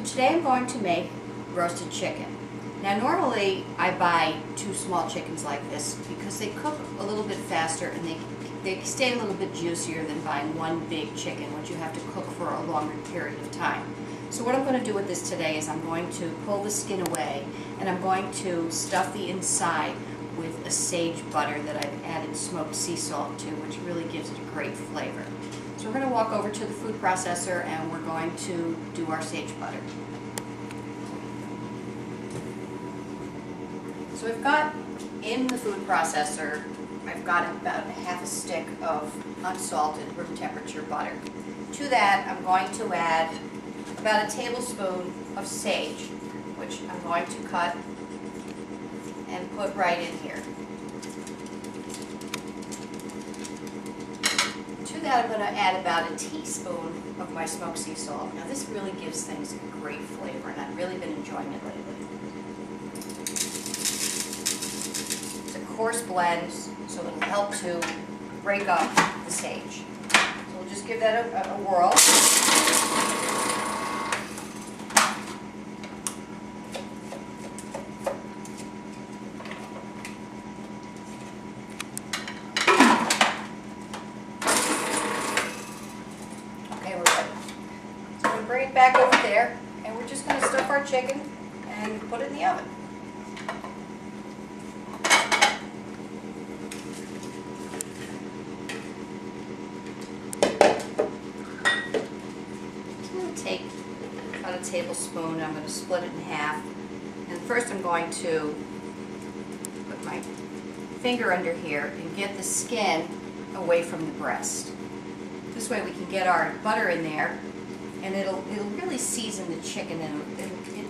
today I'm going to make roasted chicken. Now normally I buy 2 small chickens like this because they cook a little bit faster and they stay a little bit juicier than buying 1 big chicken, which you have to cook for a longer period of time. So what I'm going to do with this today is I'm going to pull the skin away and I'm going to stuff the inside with a sage butter that I've added smoked sea salt to, which really gives it a great flavor. So we're going to walk over to the food processor and we're going to do our sage butter. So I've got in the food processor, I've got about ½ a stick of unsalted room temperature butter. To that I'm going to add about a tablespoon of sage, which I'm going to cut and put right in here. To that I'm going to add about a teaspoon of my smoked sea salt. Now this really gives things a great flavor and I've really been enjoying it lately. It's a coarse blend, so it'll help to break up the sage. So we'll just give that a whirl. Bring it back over there, and we're just going to stuff our chicken and put it in the oven. So I'm going to take about a tablespoon, I'm going to split it in half, and first I'm going to put my finger under here and get the skin away from the breast. This way we can get our butter in there, and it'll really season the chicken and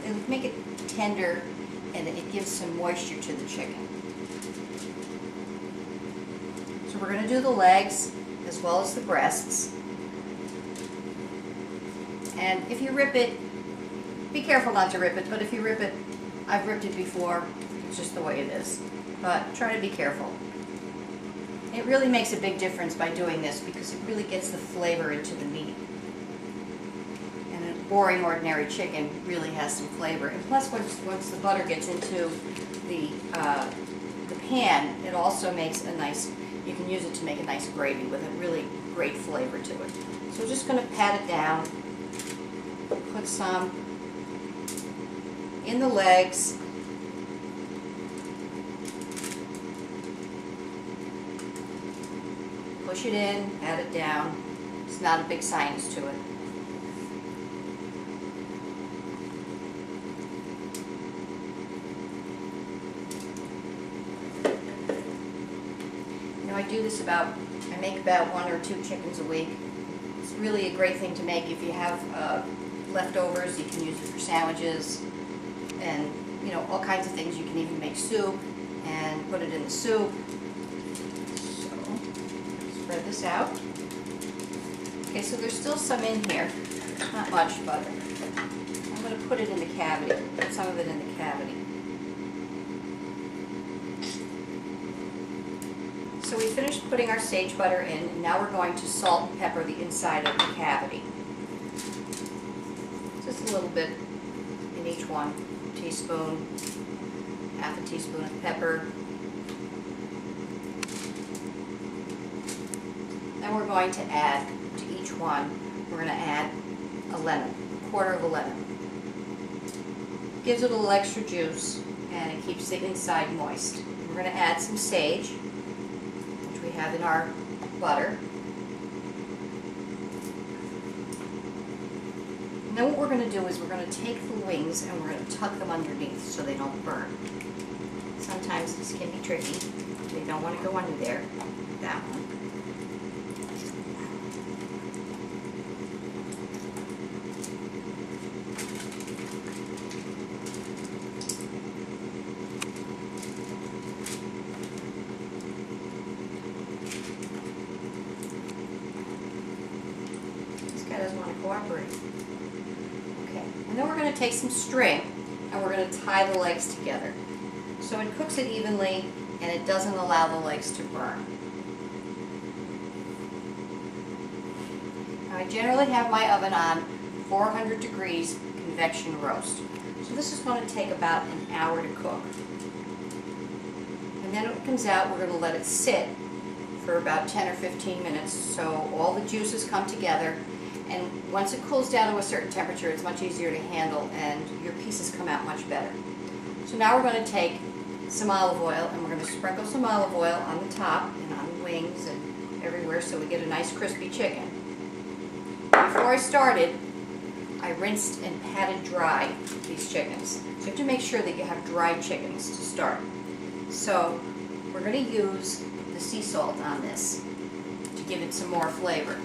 it'll make it tender, and it gives some moisture to the chicken. So we're going to do the legs as well as the breasts. And if you rip it, be careful not to rip it, but if you rip it, I've ripped it before, it's just the way it is. But try to be careful. It really makes a big difference by doing this because it really gets the flavor into the meat. Boring ordinary chicken really has some flavor, and plus once the butter gets into the pan, it also makes a nice, you can use it to make a nice gravy with a really great flavor to it. So we're just going to pat it down, put some in the legs, push it in, pat it down. It's not a big science to it. I make about 1 or 2 chickens a week. It's really a great thing to make if you have leftovers. You can use it for sandwiches and all kinds of things. You can even make soup and put it in the soup. So spread this out. Okay, so there's still some in here. Not much, but I'm going to put it in the cavity. Put some of it in the cavity. So we finished putting our sage butter in, and now we're going to salt and pepper the inside of the cavity. Just a little bit in each one. A teaspoon, ½ a teaspoon of pepper. Then we're going to add to each one, we're going to add a lemon, ¼ of a lemon. Gives it a little extra juice, and it keeps the inside moist. We're going to add some sage, we have in our butter. And then what we're going to do is we're going to take the wings and we're going to tuck them underneath so they don't burn. Sometimes this can be tricky. They don't want to go under there. That one. Doesn't want to cooperate. Okay, and then we're going to take some string and we're going to tie the legs together so it cooks it evenly and it doesn't allow the legs to burn. Now I generally have my oven on 400 degrees convection roast. So this is going to take about an hour to cook. And then when it comes out, we're going to let it sit for about 10 or 15 minutes so all the juices come together. And once it cools down to a certain temperature, it's much easier to handle and your pieces come out much better. So now we're going to take some olive oil and we're going to sprinkle some olive oil on the top and on the wings and everywhere so we get a nice crispy chicken. Before I started, I rinsed and patted dry these chickens. So you have to make sure that you have dry chickens to start. So we're going to use the sea salt on this to give it some more flavor.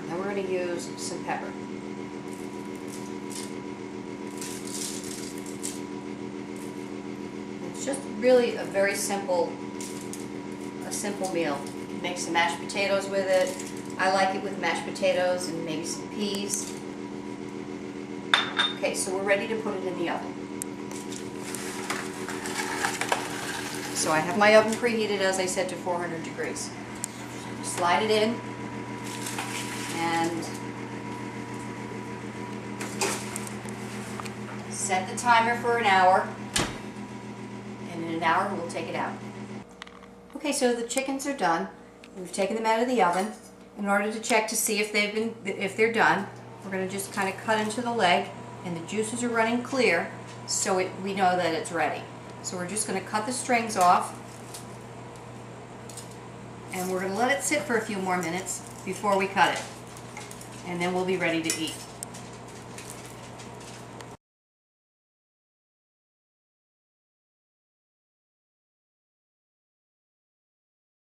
Then we're going to use some pepper. It's just really a very simple meal. Make some mashed potatoes with it. I like it with mashed potatoes and maybe some peas. Okay, so we're ready to put it in the oven. So I have my oven preheated, as I said, to 400 degrees. Slide it in and set the timer for an hour, and in an hour we'll take it out. Okay, so the chickens are done. We've taken them out of the oven. In order to check to see if they're done, we're going to just kind of cut into the leg, and the juices are running clear, so we know that it's ready. So we're just going to cut the strings off, and we're going to let it sit for a few more minutes before we cut it, and then we'll be ready to eat.